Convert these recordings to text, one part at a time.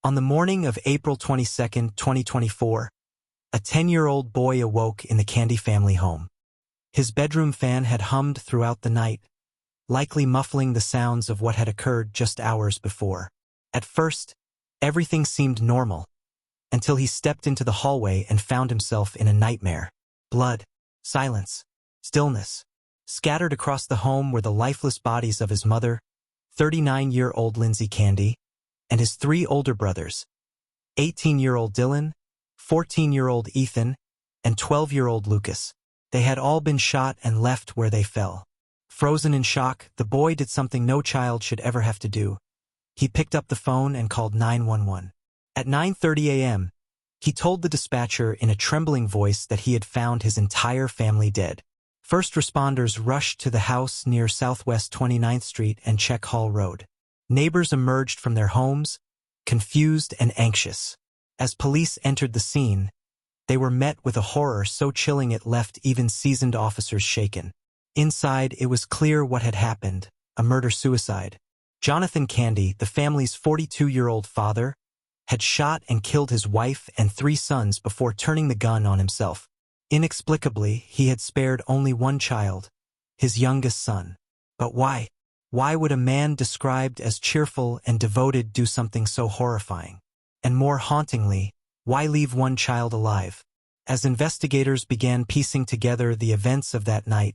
On the morning of April 22, 2024, a 10-year-old boy awoke in the Candy family home. His bedroom fan had hummed throughout the night, likely muffling the sounds of what had occurred just hours before. At first, everything seemed normal, until he stepped into the hallway and found himself in a nightmare. Blood, silence, stillness. Scattered across the home were the lifeless bodies of his mother, 39-year-old Lindsay Candy, and his 3 older brothers, 18-year-old Dylan, 14-year-old Ethan, and 12-year-old Lucas. They had all been shot and left where they fell. Frozen in shock, the boy did something no child should ever have to do. He picked up the phone and called 911. At 9:30 a.m., he told the dispatcher in a trembling voice that he had found his entire family dead. First responders rushed to the house near Southwest 29th Street and Check Hall Road. Neighbors emerged from their homes, confused and anxious. As police entered the scene, they were met with a horror so chilling it left even seasoned officers shaken. Inside, it was clear what had happened: a murder-suicide. Jonathan Candy, the family's 42-year-old father, had shot and killed his wife and 3 sons before turning the gun on himself. Inexplicably, he had spared only one child, his youngest son. But why? Why would a man described as cheerful and devoted do something so horrifying? And more hauntingly, why leave one child alive? As investigators began piecing together the events of that night,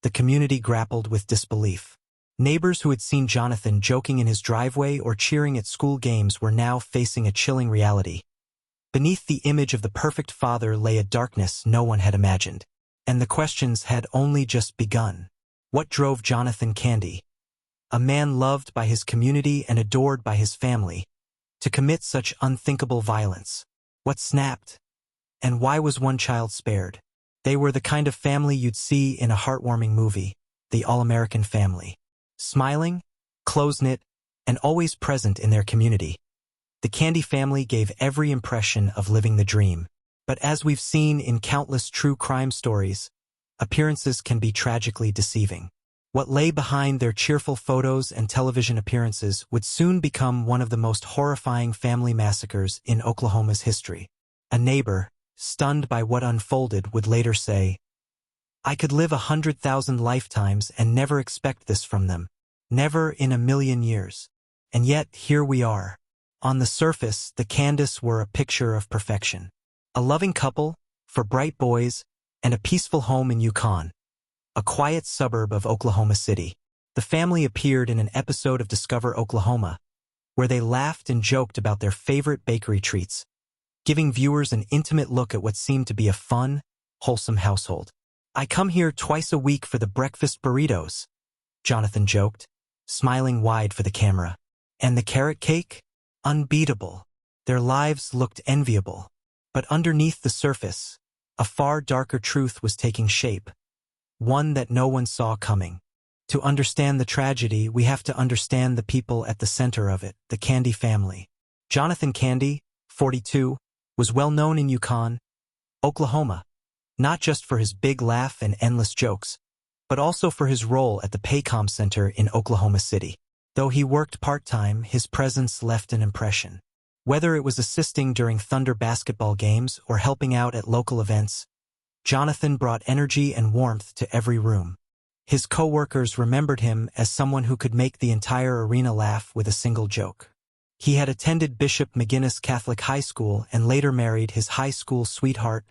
the community grappled with disbelief. Neighbors who had seen Jonathan joking in his driveway or cheering at school games were now facing a chilling reality. Beneath the image of the perfect father lay a darkness no one had imagined. And the questions had only just begun. What drove Jonathan Candy, a man loved by his community and adored by his family, to commit such unthinkable violence? What snapped? And why was one child spared? They were the kind of family you'd see in a heartwarming movie, the all-American family. Smiling, close-knit, and always present in their community. The Candy family gave every impression of living the dream. But as we've seen in countless true crime stories, appearances can be tragically deceiving. What lay behind their cheerful photos and television appearances would soon become one of the most horrifying family massacres in Oklahoma's history. A neighbor, stunned by what unfolded, would later say, "I could live 100,000 lifetimes and never expect this from them. Never in a million years. And yet, here we are." On the surface, the Candies were a picture of perfection. A loving couple, for bright boys, and a peaceful home in Yukon, a quiet suburb of Oklahoma City. The family appeared in an episode of Discover Oklahoma, where they laughed and joked about their favorite bakery treats, giving viewers an intimate look at what seemed to be a fun, wholesome household. "I come here twice a week for the breakfast burritos," Jonathan joked, smiling wide for the camera. And the carrot cake? Unbeatable. Their lives looked enviable. But underneath the surface, a far darker truth was taking shape, one that no one saw coming. To understand the tragedy, we have to understand the people at the center of it, the Candy family. Jonathan Candy, 42, was well known in Yukon, Oklahoma, not just for his big laugh and endless jokes, but also for his role at the Paycom Center in Oklahoma City. Though he worked part-time, his presence left an impression. Whether it was assisting during Thunder basketball games or helping out at local events, Jonathan brought energy and warmth to every room. His co-workers remembered him as someone who could make the entire arena laugh with a single joke. He had attended Bishop McGuinness Catholic High School and later married his high school sweetheart,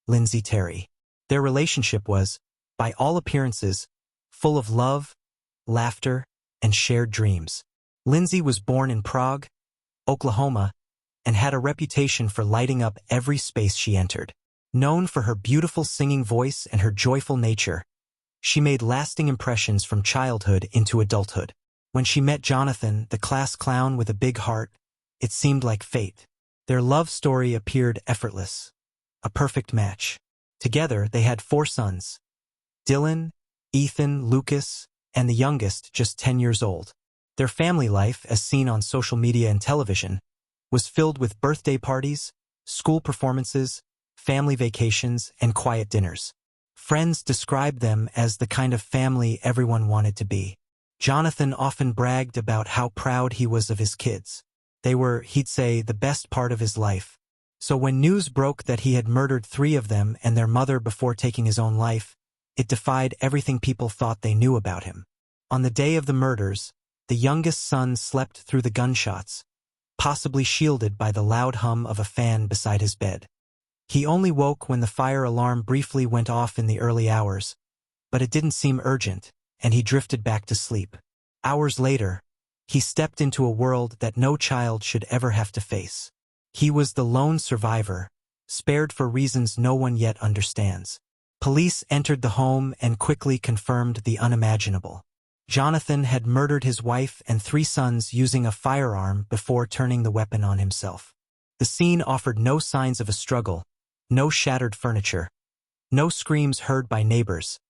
Lindsay Terry. Their relationship was, by all appearances, full of love, laughter, and shared dreams. Lindsay was born in Prague, Oklahoma, and had a reputation for lighting up every space she entered. Known for her beautiful singing voice and her joyful nature, she made lasting impressions from childhood into adulthood. When she met Jonathan, the class clown with a big heart, it seemed like fate. Their love story appeared effortless, a perfect match. Together, they had 4 sons: Dylan, Ethan, Lucas, and the youngest just 10 years old. Their family life, as seen on social media and television, was filled with birthday parties, school performances, family vacations, and quiet dinners. Friends described them as the kind of family everyone wanted to be. Jonathan often bragged about how proud he was of his kids. They were, he'd say, the best part of his life. So when news broke that he had murdered 3 of them and their mother before taking his own life, it defied everything people thought they knew about him. On the day of the murders, the youngest son slept through the gunshots, possibly shielded by the loud hum of a fan beside his bed. He only woke when the fire alarm briefly went off in the early hours, but it didn't seem urgent, and he drifted back to sleep. Hours later, he stepped into a world that no child should ever have to face. He was the lone survivor, spared for reasons no one yet understands. Police entered the home and quickly confirmed the unimaginable. Jonathan had murdered his wife and 3 sons using a firearm before turning the weapon on himself. The scene offered no signs of a struggle, no shattered furniture, no screams heard by neighbors,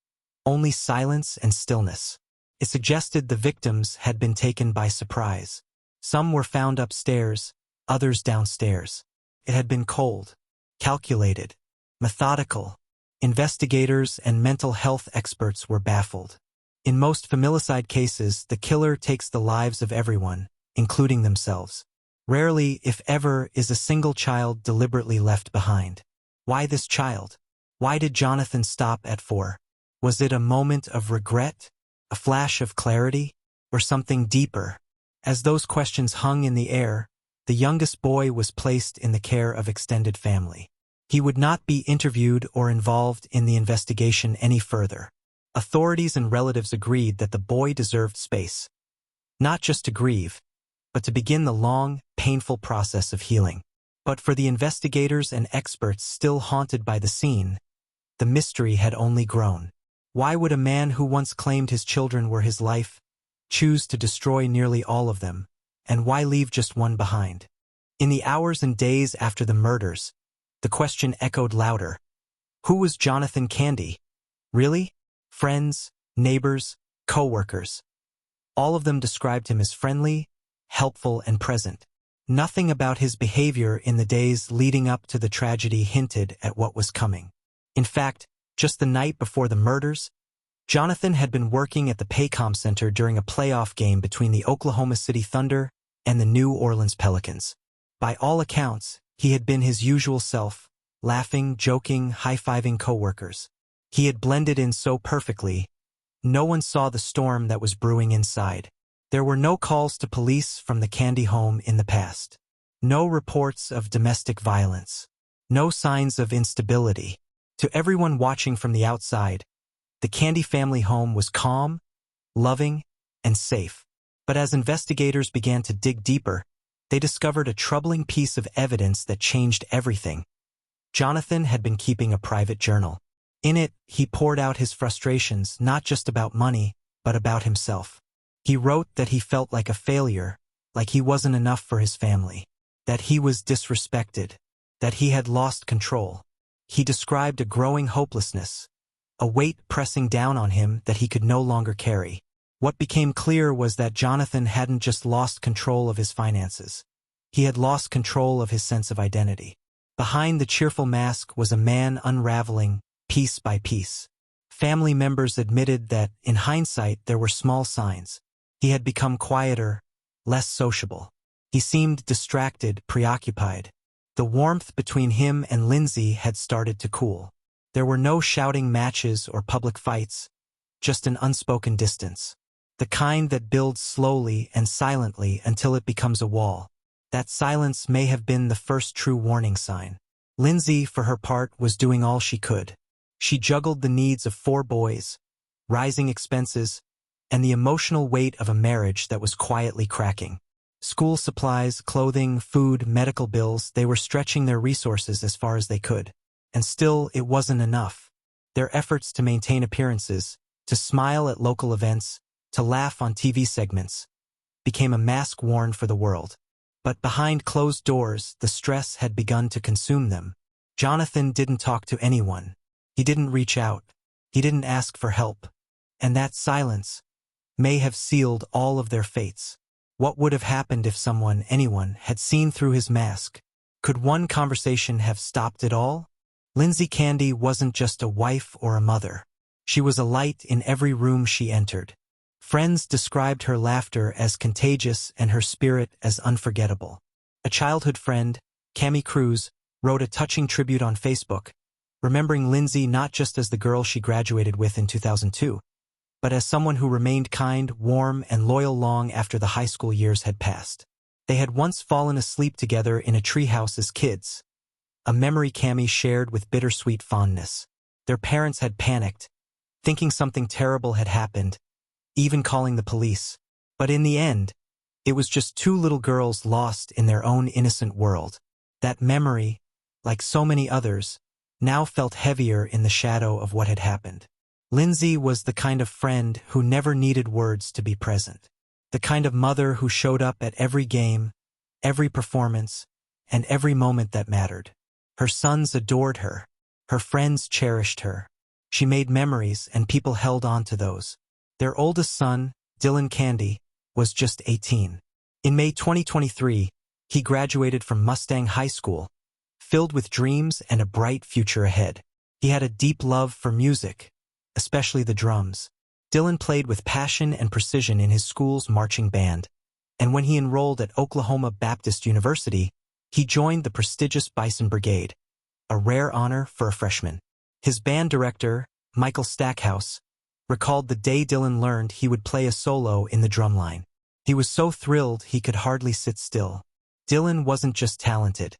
only silence and stillness. It suggested the victims had been taken by surprise. Some were found upstairs, others downstairs. It had been cold, calculated, methodical. Investigators and mental health experts were baffled. In most familicide cases, the killer takes the lives of everyone, including themselves. Rarely, if ever, is a single child deliberately left behind. Why this child? Why did Jonathan stop at 4? Was it a moment of regret, a flash of clarity, or something deeper? As those questions hung in the air, the youngest boy was placed in the care of extended family. He would not be interviewed or involved in the investigation any further. Authorities and relatives agreed that the boy deserved space, not just to grieve, but to begin the long, painful process of healing. But for the investigators and experts still haunted by the scene, the mystery had only grown. Why would a man who once claimed his children were his life choose to destroy nearly all of them, and why leave just one behind? In the hours and days after the murders, the question echoed louder. Who was Jonathan Candy? Really? Friends, neighbors, co-workers. All of them described him as friendly, helpful, and present. Nothing about his behavior in the days leading up to the tragedy hinted at what was coming. In fact, just the night before the murders, Jonathan had been working at the Paycom Center during a playoff game between the Oklahoma City Thunder and the New Orleans Pelicans. By all accounts, he had been his usual self, laughing, joking, high-fiving coworkers. He had blended in so perfectly, no one saw the storm that was brewing inside. There were no calls to police from the Candy home in the past. No reports of domestic violence. No signs of instability. To everyone watching from the outside, the Candy family home was calm, loving, and safe. But as investigators began to dig deeper, they discovered a troubling piece of evidence that changed everything. Jonathan had been keeping a private journal. In it, he poured out his frustrations not just about money, but about himself. He wrote that he felt like a failure, like he wasn't enough for his family, that he was disrespected, that he had lost control. He described a growing hopelessness, a weight pressing down on him that he could no longer carry. What became clear was that Jonathan hadn't just lost control of his finances. He had lost control of his sense of identity. Behind the cheerful mask was a man unraveling, piece by piece. Family members admitted that, in hindsight, there were small signs. He had become quieter, less sociable. He seemed distracted, preoccupied. The warmth between him and Lindsay had started to cool. There were no shouting matches or public fights, just an unspoken distance. The kind that builds slowly and silently until it becomes a wall. That silence may have been the first true warning sign. Lindsay, for her part, was doing all she could. She juggled the needs of 4 boys, rising expenses, and the emotional weight of a marriage that was quietly cracking. School supplies, clothing, food, medical bills, they were stretching their resources as far as they could. And still, it wasn't enough. Their efforts to maintain appearances, to smile at local events, to laugh on TV segments, became a mask worn for the world. But behind closed doors, the stress had begun to consume them. Jonathan didn't talk to anyone. He didn't reach out. He didn't ask for help. And that silence may have sealed all of their fates. What would have happened if someone, anyone, had seen through his mask? Could one conversation have stopped it all? Lindsay Candy wasn't just a wife or a mother. She was a light in every room she entered. Friends described her laughter as contagious and her spirit as unforgettable. A childhood friend, Cami Cruz, wrote a touching tribute on Facebook, remembering Lindsay not just as the girl she graduated with in 2002, but as someone who remained kind, warm, and loyal long after the high school years had passed. They had once fallen asleep together in a treehouse as kids, a memory Cami shared with bittersweet fondness. Their parents had panicked, thinking something terrible had happened, even calling the police. But in the end, it was just two little girls lost in their own innocent world. That memory, like so many others, now felt heavier in the shadow of what had happened. Lindsay was the kind of friend who never needed words to be present. The kind of mother who showed up at every game, every performance, and every moment that mattered. Her sons adored her. Her friends cherished her. She made memories and people held on to those. Their oldest son, Dylan Candy, was just 18. In May 2023, he graduated from Mustang High School, filled with dreams and a bright future ahead. He had a deep love for music, especially the drums. Dylan played with passion and precision in his school's marching band, and when he enrolled at Oklahoma Baptist University, he joined the prestigious Bison Brigade, a rare honor for a freshman. His band director, Michael Stackhouse, recalled the day Dylan learned he would play a solo in the drumline. He was so thrilled he could hardly sit still. Dylan wasn't just talented.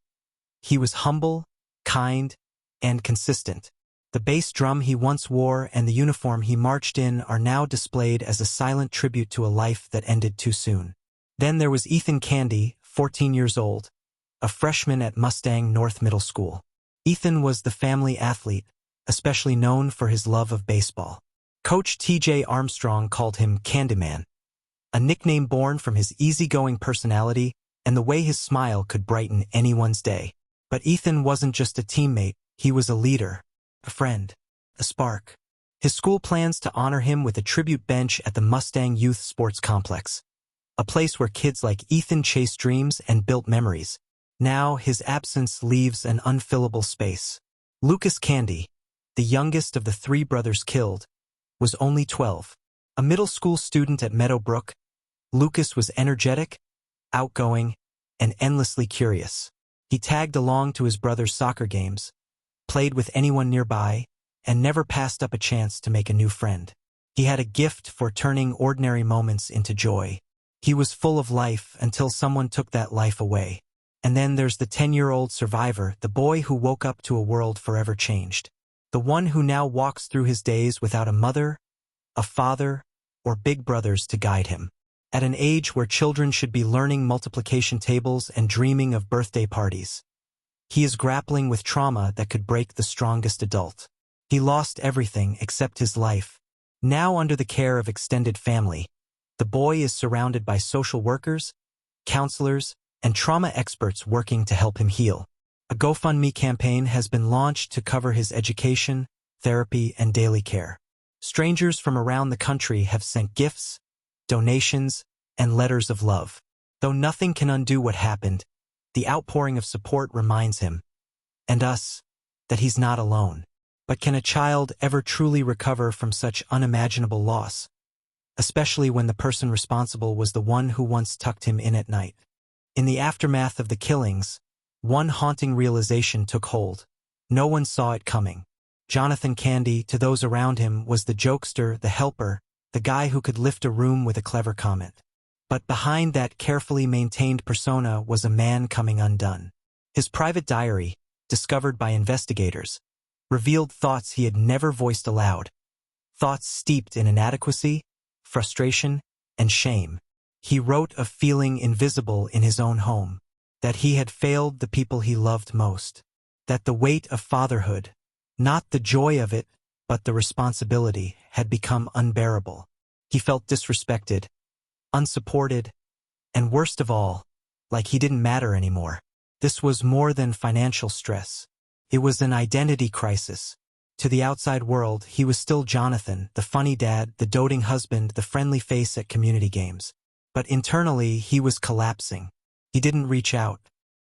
He was humble, kind, and consistent. The bass drum he once wore and the uniform he marched in are now displayed as a silent tribute to a life that ended too soon. Then there was Ethan Candy, 14 years old, a freshman at Mustang North Middle School. Ethan was the family athlete, especially known for his love of baseball. Coach T.J. Armstrong called him Candyman, a nickname born from his easygoing personality and the way his smile could brighten anyone's day. But Ethan wasn't just a teammate, he was a leader, a friend, a spark. His school plans to honor him with a tribute bench at the Mustang Youth Sports Complex, a place where kids like Ethan chased dreams and built memories. Now his absence leaves an unfillable space. Lucas Candy, the youngest of the three brothers killed, was only 12. A middle school student at Meadowbrook, Lucas was energetic, outgoing, and endlessly curious. He tagged along to his brother's soccer games, played with anyone nearby, and never passed up a chance to make a new friend. He had a gift for turning ordinary moments into joy. He was full of life until someone took that life away. And then there's the 10-year-old survivor, the boy who woke up to a world forever changed. The one who now walks through his days without a mother, a father, or big brothers to guide him. At an age where children should be learning multiplication tables and dreaming of birthday parties, he is grappling with trauma that could break the strongest adult. He lost everything except his life. Now under the care of extended family, the boy is surrounded by social workers, counselors, and trauma experts working to help him heal. A GoFundMe campaign has been launched to cover his education, therapy, and daily care. Strangers from around the country have sent gifts, donations, and letters of love. Though nothing can undo what happened, the outpouring of support reminds him, and us, that he's not alone. But can a child ever truly recover from such unimaginable loss, especially when the person responsible was the one who once tucked him in at night? In the aftermath of the killings, one haunting realization took hold. No one saw it coming. Jonathan Candy, to those around him, was the jokester, the helper, the guy who could lift a room with a clever comment. But behind that carefully maintained persona was a man coming undone. His private diary, discovered by investigators, revealed thoughts he had never voiced aloud. Thoughts steeped in inadequacy, frustration, and shame. He wrote of feeling invisible in his own home, that he had failed the people he loved most, that the weight of fatherhood, not the joy of it, but the responsibility, had become unbearable. He felt disrespected, unsupported, and worst of all, like he didn't matter anymore. This was more than financial stress. It was an identity crisis. To the outside world, he was still Jonathan, the funny dad, the doting husband, the friendly face at community games. But internally, he was collapsing. He didn't reach out.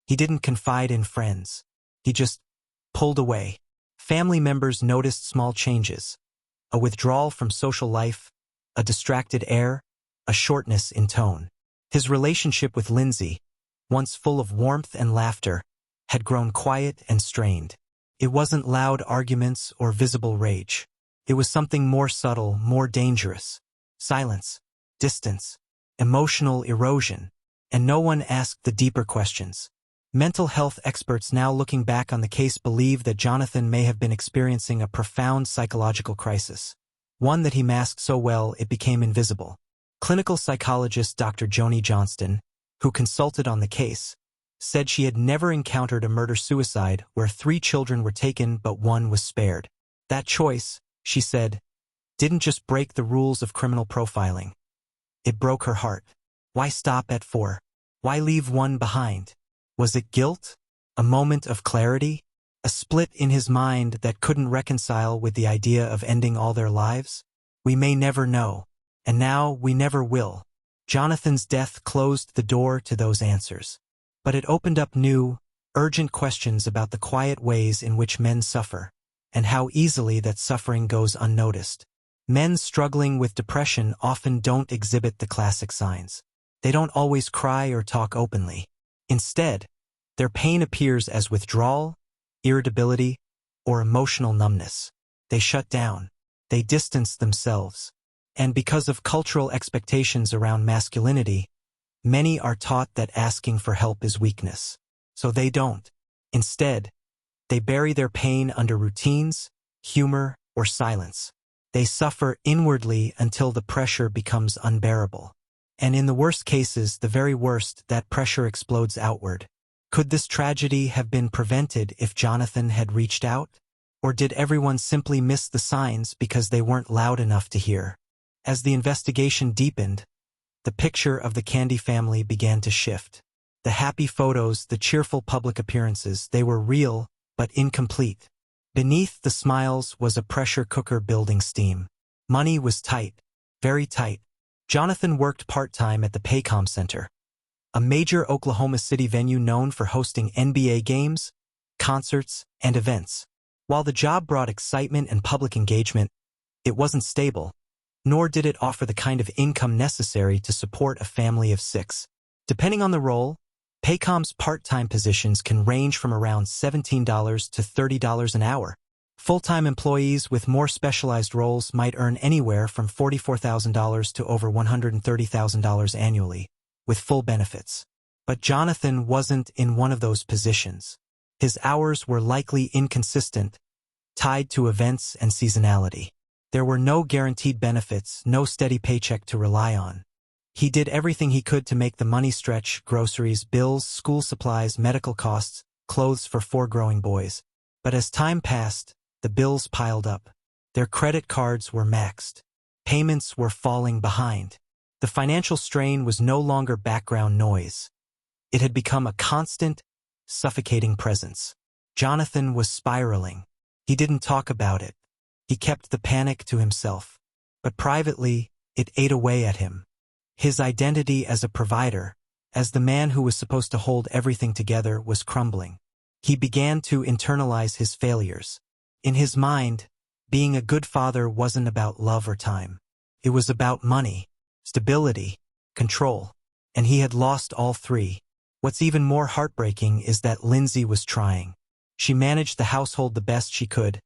He didn't confide in friends. He just pulled away. Family members noticed small changes: a withdrawal from social life, a distracted air, a shortness in tone. His relationship with Lindsay, once full of warmth and laughter, had grown quiet and strained. It wasn't loud arguments or visible rage. It was something more subtle, more dangerous. Silence, distance, emotional erosion, and no one asked the deeper questions. Mental health experts now looking back on the case believe that Jonathan may have been experiencing a profound psychological crisis, one that he masked so well it became invisible. Clinical psychologist Dr. Joni Johnston, who consulted on the case, said she had never encountered a murder-suicide where 3 children were taken but 1 was spared. That choice, she said, didn't just break the rules of criminal profiling. It broke her heart. Why stop at 4? Why leave 1 behind? Was it guilt? A moment of clarity? A split in his mind that couldn't reconcile with the idea of ending all their lives? We may never know. And now we never will. Jonathan's death closed the door to those answers. But it opened up new, urgent questions about the quiet ways in which men suffer, and how easily that suffering goes unnoticed. Men struggling with depression often don't exhibit the classic signs. They don't always cry or talk openly. Instead, their pain appears as withdrawal, irritability, or emotional numbness. They shut down. They distance themselves. And because of cultural expectations around masculinity, many are taught that asking for help is weakness. So they don't. Instead, they bury their pain under routines, humor, or silence. They suffer inwardly until the pressure becomes unbearable. And in the worst cases, the very worst, that pressure explodes outward. Could this tragedy have been prevented if Jonathan had reached out? Or did everyone simply miss the signs because they weren't loud enough to hear? As the investigation deepened, the picture of the Candy family began to shift. The happy photos, the cheerful public appearances, they were real, but incomplete. Beneath the smiles was a pressure cooker building steam. Money was tight, very tight. Jonathan worked part-time at the Paycom Center, a major Oklahoma City venue known for hosting NBA games, concerts, and events. While the job brought excitement and public engagement, it wasn't stable, nor did it offer the kind of income necessary to support a family of 6. Depending on the role, Paycom's part-time positions can range from around $17 to $30 an hour. Full-time employees with more specialized roles might earn anywhere from $44,000 to over $130,000 annually, with full benefits. But Jonathan wasn't in one of those positions. His hours were likely inconsistent, tied to events and seasonality. There were no guaranteed benefits, no steady paycheck to rely on. He did everything he could to make the money stretch: groceries, bills, school supplies, medical costs, clothes for 4 growing boys. But as time passed, the bills piled up. Their credit cards were maxed. Payments were falling behind. The financial strain was no longer background noise. It had become a constant, suffocating presence. Jonathan was spiraling. He didn't talk about it. He kept the panic to himself. But privately, it ate away at him. His identity as a provider, as the man who was supposed to hold everything together, was crumbling. He began to internalize his failures. In his mind, being a good father wasn't about love or time. It was about money, stability, control. And he had lost all 3. What's even more heartbreaking is that Lindsay was trying. She managed the household the best she could,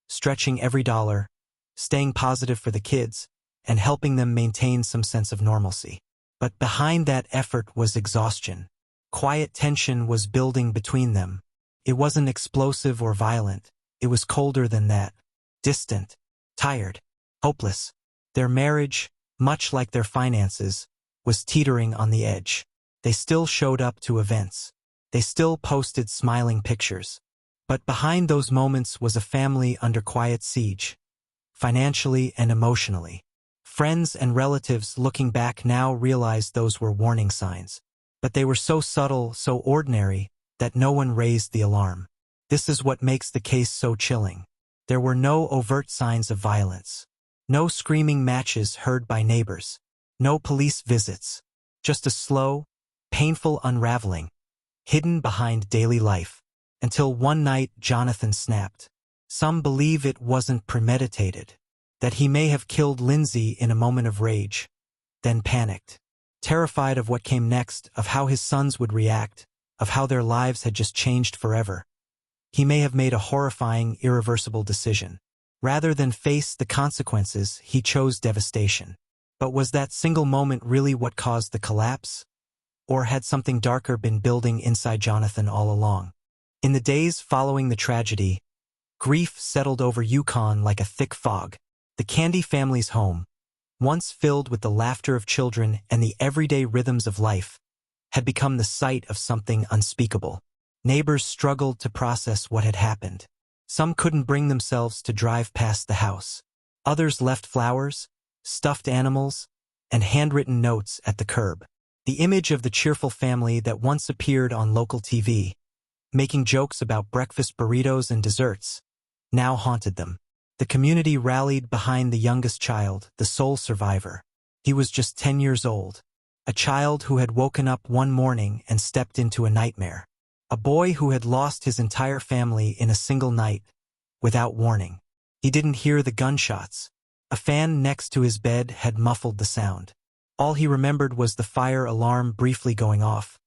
stretching every dollar, staying positive for the kids, and helping them maintain some sense of normalcy. But behind that effort was exhaustion. Quiet tension was building between them. It wasn't explosive or violent. It was colder than that. Distant, tired, hopeless. Their marriage, much like their finances, was teetering on the edge. They still showed up to events. They still posted smiling pictures. But behind those moments was a family under quiet siege, financially and emotionally. Friends and relatives looking back now realized those were warning signs. But they were so subtle, so ordinary, that no one raised the alarm. This is what makes the case so chilling. There were no overt signs of violence. No screaming matches heard by neighbors. No police visits. Just a slow, painful unraveling, hidden behind daily life. Until one night Jonathan snapped. Some believe it wasn't premeditated, that he may have killed Lindsay in a moment of rage, then panicked. terrified of what came next, of how his sons would react, of how their lives had just changed forever. He may have made a horrifying, irreversible decision. Rather than face the consequences, he chose devastation. But was that single moment really what caused the collapse? Or had something darker been building inside Jonathan all along? In the days following the tragedy, grief settled over Yukon like a thick fog. The Candy family's home, once filled with the laughter of children and the everyday rhythms of life, had become the site of something unspeakable. Neighbors struggled to process what had happened. Some couldn't bring themselves to drive past the house. Others left flowers, stuffed animals, and handwritten notes at the curb. The image of the cheerful family that once appeared on local TV, making jokes about breakfast burritos and desserts, now haunted them. The community rallied behind the youngest child, the sole survivor. He was just 10 years old, a child who had woken up one morning and stepped into a nightmare. A boy who had lost his entire family in a single night, without warning. He didn't hear the gunshots. A fan next to his bed had muffled the sound. All he remembered was the fire alarm briefly going off,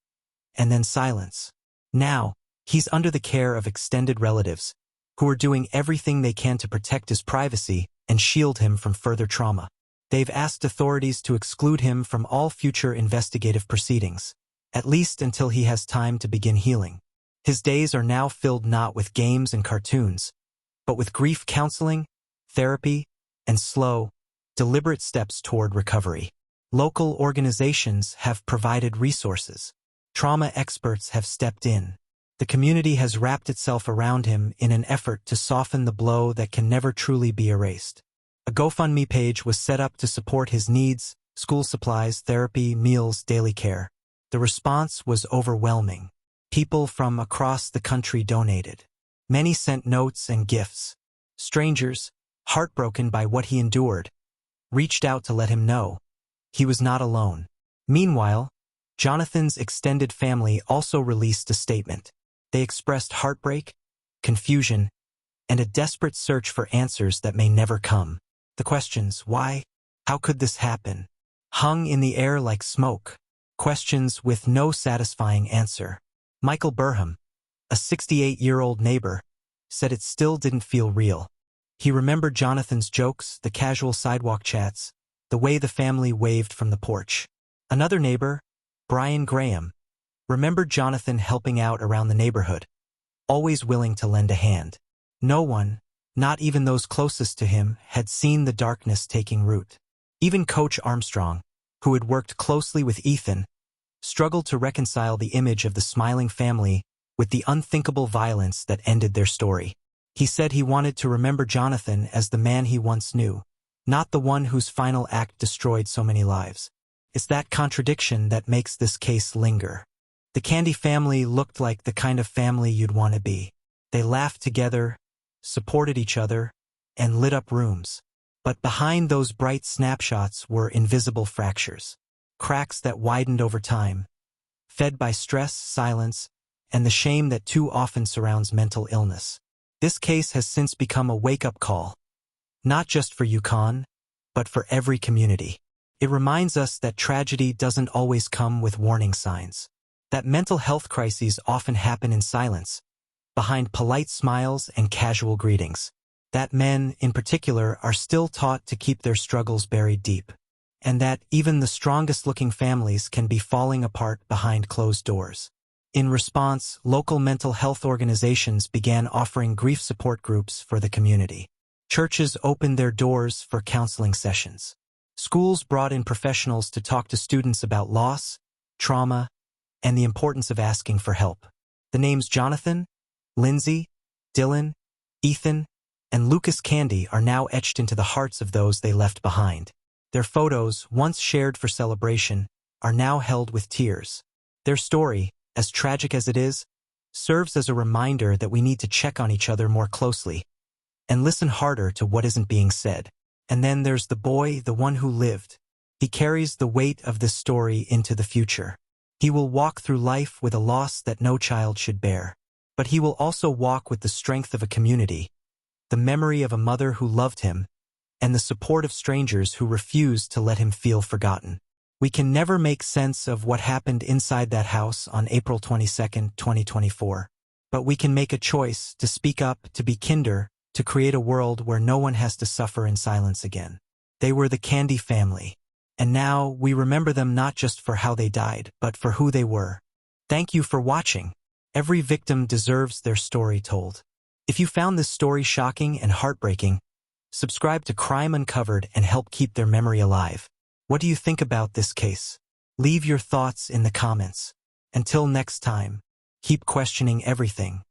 and then silence. Now, he's under the care of extended relatives, who are doing everything they can to protect his privacy and shield him from further trauma. They've asked authorities to exclude him from all future investigative proceedings, at least until he has time to begin healing. His days are now filled not with games and cartoons, but with grief counseling, therapy, and slow, deliberate steps toward recovery. Local organizations have provided resources. Trauma experts have stepped in. The community has wrapped itself around him in an effort to soften the blow that can never truly be erased. A GoFundMe page was set up to support his needs: school supplies, therapy, meals, daily care. The response was overwhelming. People from across the country donated. Many sent notes and gifts. Strangers, heartbroken by what he endured, reached out to let him know he was not alone. Meanwhile, Jonathan's extended family also released a statement. They expressed heartbreak, confusion, and a desperate search for answers that may never come. The questions, why, how could this happen, hung in the air like smoke. Questions with no satisfying answer. Michael Burham, a 68-year-old neighbor, said it still didn't feel real. He remembered Jonathan's jokes, the casual sidewalk chats, the way the family waved from the porch. Another neighbor, Brian Graham, remembered Jonathan helping out around the neighborhood, always willing to lend a hand. No one, not even those closest to him, had seen the darkness taking root. Even Coach Armstrong, who had worked closely with Ethan, struggled to reconcile the image of the smiling family with the unthinkable violence that ended their story. He said he wanted to remember Jonathan as the man he once knew, not the one whose final act destroyed so many lives. It's that contradiction that makes this case linger. The Candy family looked like the kind of family you'd want to be. They laughed together, supported each other, and lit up rooms. But behind those bright snapshots were invisible fractures, cracks that widened over time, fed by stress, silence, and the shame that too often surrounds mental illness. This case has since become a wake-up call, not just for Yukon, but for every community. It reminds us that tragedy doesn't always come with warning signs, that mental health crises often happen in silence, behind polite smiles and casual greetings. That men, in particular, are still taught to keep their struggles buried deep, and that even the strongest-looking families can be falling apart behind closed doors. In response, local mental health organizations began offering grief support groups for the community. Churches opened their doors for counseling sessions. Schools brought in professionals to talk to students about loss, trauma, and the importance of asking for help. The names Jonathan, Lindsay, Dylan, Ethan, and Lucas Candy are now etched into the hearts of those they left behind. Their photos, once shared for celebration, are now held with tears. Their story, as tragic as it is, serves as a reminder that we need to check on each other more closely and listen harder to what isn't being said. And then there's the boy, the one who lived. He carries the weight of this story into the future. He will walk through life with a loss that no child should bear. But he will also walk with the strength of a community, the memory of a mother who loved him, and the support of strangers who refused to let him feel forgotten. We can never make sense of what happened inside that house on April 22nd, 2024. But we can make a choice to speak up, to be kinder, to create a world where no one has to suffer in silence again. They were the Candy family. And now we remember them not just for how they died, but for who they were. Thank you for watching. Every victim deserves their story told. If you found this story shocking and heartbreaking, subscribe to Crime Uncovered and help keep their memory alive. What do you think about this case? Leave your thoughts in the comments. Until next time, keep questioning everything.